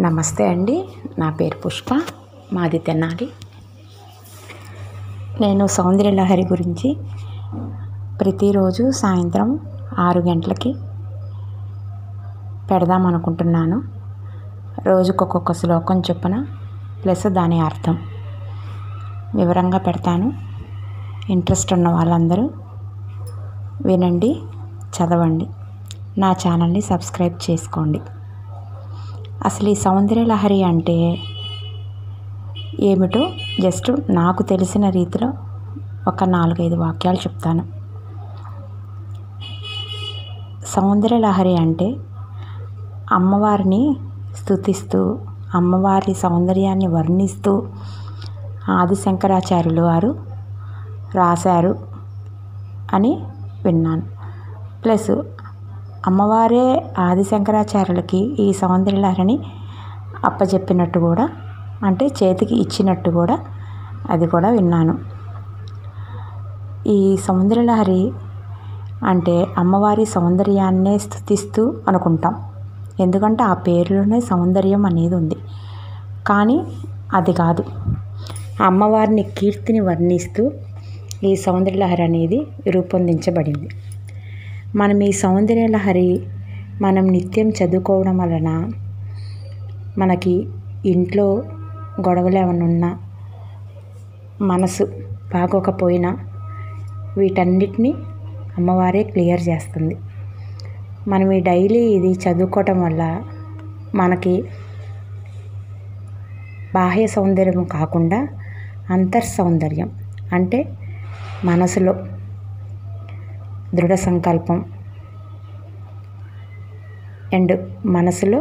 నమస్తే అండి. నా పేరు పుష్ప. మాది తెనాలి. నేను సౌందర్యలహరి గురించి ప్రతిరోజు సాయంత్రం 6 గంటలకి పెడదామనుకుంటున్నాను. రోజుకొక్కొక్క శ్లోకం చొప్పున ప్లస్ దాని అర్థం వివరంగా పెడతాను. ఇంట్రెస్ట్ ఉన్న వాళ్ళందరూ వినండి, చదవండి. నా ఛానల్ని సబ్స్క్రైబ్ చేసుకోండి. అసలు ఈ సౌందర్యలహరి అంటే ఏమిటో జస్ట్ నాకు తెలిసిన రీతిలో ఒక 4-5 వాక్యాలు చెప్తాను. సౌందర్యలహరి అంటే అమ్మవారిని స్తుతిస్తూ, అమ్మవారి సౌందర్యాన్ని వర్ణిస్తూ ఆది శంకరాచార్యులు వారు రాశారు అని విన్నాను. ప్లస్ అమ్మవారే ఆది శంకరాచార్యులకి ఈ సౌందర్యలహరిని అప్పచెప్పినట్టు కూడా, అంటే చేతికి ఇచ్చినట్టు కూడా అది కూడా విన్నాను. ఈ సౌందర్యలహరి అంటే అమ్మవారి సౌందర్యాన్నే స్తుతిస్తూ అనుకుంటాం. ఎందుకంటే ఆ పేరులోనే సౌందర్యం అనేది ఉంది. కానీ అది కాదు, అమ్మవారిని కీర్తిని వర్ణిస్తూ ఈ సౌందర్యలహరి అనేది రూపొందించబడింది. మనం ఈ సౌందర్యలహరి మనం నిత్యం చదువుకోవడం వలన మనకి ఇంట్లో గొడవలు ఏమైనా ఉన్నా, మనసు బాగోకపోయినా వీటన్నిటినీ అమ్మవారే క్లియర్ చేస్తుంది. మనం ఈ డైలీ ఇది చదువుకోవటం వల్ల మనకి బాహ్య సౌందర్యం కాకుండా అంతర్ సౌందర్యం, అంటే మనసులో దృఢ సంకల్పం అండ్ మనసులో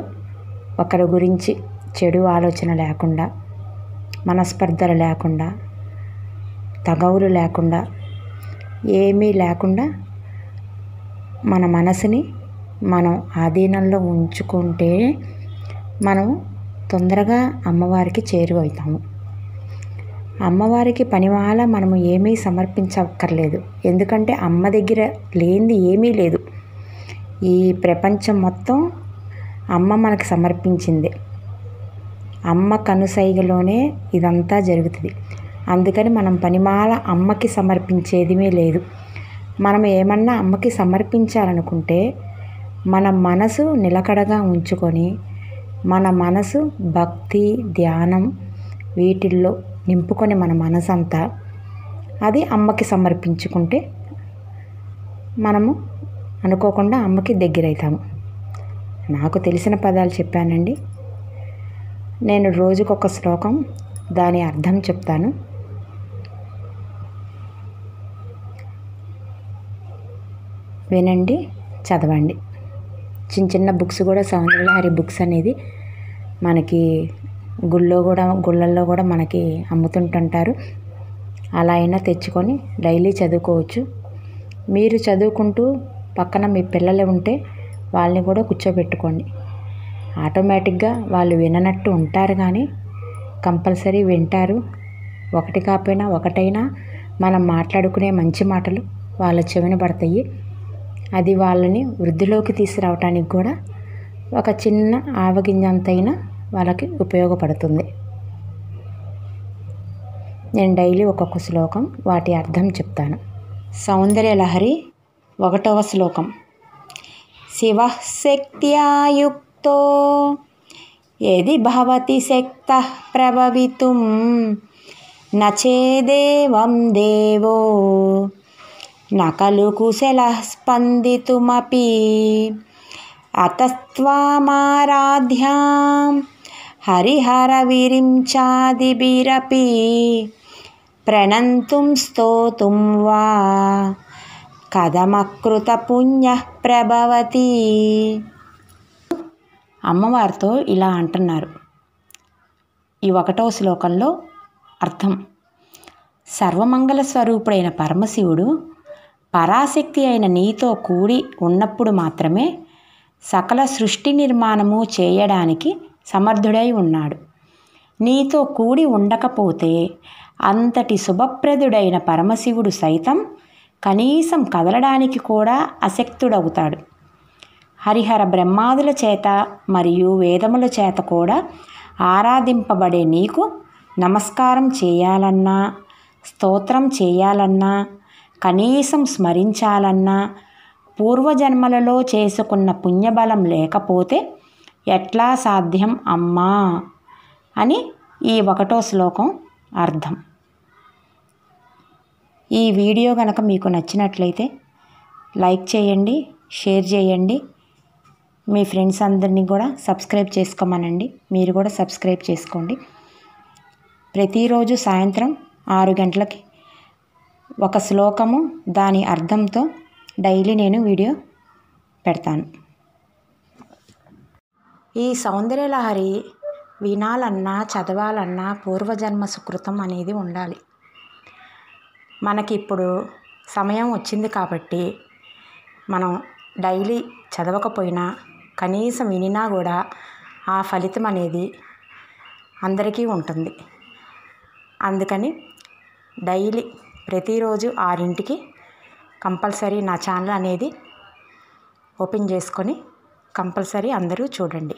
ఒకరి గురించి చెడు ఆలోచన లేకుండా, మనస్పర్ధలు లేకుండా, తగవులు లేకుండా, ఏమీ లేకుండా మన మనసుని మనం ఆధీనంలో ఉంచుకుంటే మనం తొందరగా అమ్మవారికి చేరువవుతాము. అమ్మవారికి పనివాల మనము ఏమీ సమర్పించక్కర్లేదు. ఎందుకంటే అమ్మ దగ్గర లేనిది ఏమీ లేదు. ఈ ప్రపంచం మొత్తం అమ్మ మనకు సమర్పించింది. అమ్మ కనుసైగలోనే ఇదంతా జరుగుతుంది. అందుకని మనం పనిమాల అమ్మకి సమర్పించేదిమీ లేదు. మనం ఏమన్నా అమ్మకి సమర్పించాలనుకుంటే మన మనసు నిలకడగా ఉంచుకొని, మన మనసు భక్తి, ధ్యానం వీటిల్లో నింపుకొని మన మనసంతా అది అమ్మకి సమర్పించుకుంటే మనము అనుకోకుండా అమ్మకి దగ్గరవుతాము. నాకు తెలిసిన పదాలు చెప్పానండి. నేను రోజుకొక శ్లోకం దాని అర్థం చెప్తాను. వినండి, చదవండి. చిన్న చిన్న బుక్స్ కూడా సౌందర్యలహరి బుక్స్ అనేది మనకి గుళ్ళల్లో కూడా మనకి అమ్ముతుంటుంటారు. అలా అయినా తెచ్చుకొని డైలీ చదువుకోవచ్చు. మీరు చదువుకుంటూ పక్కన మీ పిల్లలు ఉంటే వాళ్ళని కూడా కూర్చోబెట్టుకోండి. ఆటోమేటిక్గా వాళ్ళు విననట్టు ఉంటారు, కానీ కంపల్సరీ వింటారు. ఒకటి కాకపోయినా ఒకటైనా మనం మాట్లాడుకునే మంచి మాటలు వాళ్ళ చెవిన పడతాయి. అది వాళ్ళని వృద్ధిలోకి తీసుకురావటానికి కూడా ఒక చిన్న ఆవగింజంతైనా వాళ్ళకి ఉపయోగపడుతుంది. నేను డైలీ ఒక్కొక్క శ్లోకం వాటి అర్థం చెప్తాను. సౌందర్యలహరి 1వ శ్లోకం. శివః శక్త్యా యుక్తో యది భవతి శక్తః ప్రభవితుం నచేదేవం దేవో న ఖలు కుశలః స్పందితుమపి అతస్త్వామారాధ్యాం హరిహరవిరించాదిభిరపి ప్రణంతుం స్తోతుం వా కథమకృత పుణ్యః ప్రభవతి. అమ్మవారితో ఇలా అంటున్నారు ఈ 1వ శ్లోకంలో అర్థం. సర్వమంగళ స్వరూపుడైన పరమశివుడు పరాశక్తి అయిన నీతో కూడి ఉన్నప్పుడు మాత్రమే సకల సృష్టి నిర్మాణము చేయడానికి సమర్థుడై ఉన్నాడు. నీతో కూడి ఉండకపోతే అంతటి శుభప్రదుడైన పరమశివుడు సైతం కనీసం కదలడానికి కూడా అశక్తుడవుతాడు. హరిహర బ్రహ్మాదుల చేత మరియు వేదముల చేత కూడా ఆరాధింపబడే నీకు నమస్కారం చేయాలన్నా, స్తోత్రం చేయాలన్నా, కనీసం స్మరించాలన్నా పూర్వజన్మలలో చేసుకున్న పుణ్యబలం లేకపోతే ఎట్లా సాధ్యం అమ్మా అని ఈ 1వ శ్లోకం అర్థం. ఈ వీడియో కనుక మీకు నచ్చినట్లయితే లైక్ చేయండి, షేర్ చేయండి, మీ ఫ్రెండ్స్ అందరినీ కూడా సబ్స్క్రైబ్ చేసుకోమనండి. మీరు కూడా సబ్స్క్రైబ్ చేసుకోండి. ప్రతిరోజు సాయంత్రం 6 గంటలకి ఒక శ్లోకము దాని అర్థంతో డైలీ నేను వీడియో పెడతాను. ఈ సౌందర్యలహరి వినాలన్నా, చదవాలన్నా పూర్వజన్మ సుకృతం అనేది ఉండాలి. మనకి ఇప్పుడు సమయం వచ్చింది కాబట్టి మనం డైలీ చదవకపోయినా కనీసం వినినా కూడా ఆ ఫలితం అనేది అందరికీ ఉంటుంది. అందుకని డైలీ ప్రతిరోజు 6ంటికి కంపల్సరీ నా ఛానల్ అనేది ఓపెన్ చేసుకొని కంపల్సరీ అందరూ చూడండి.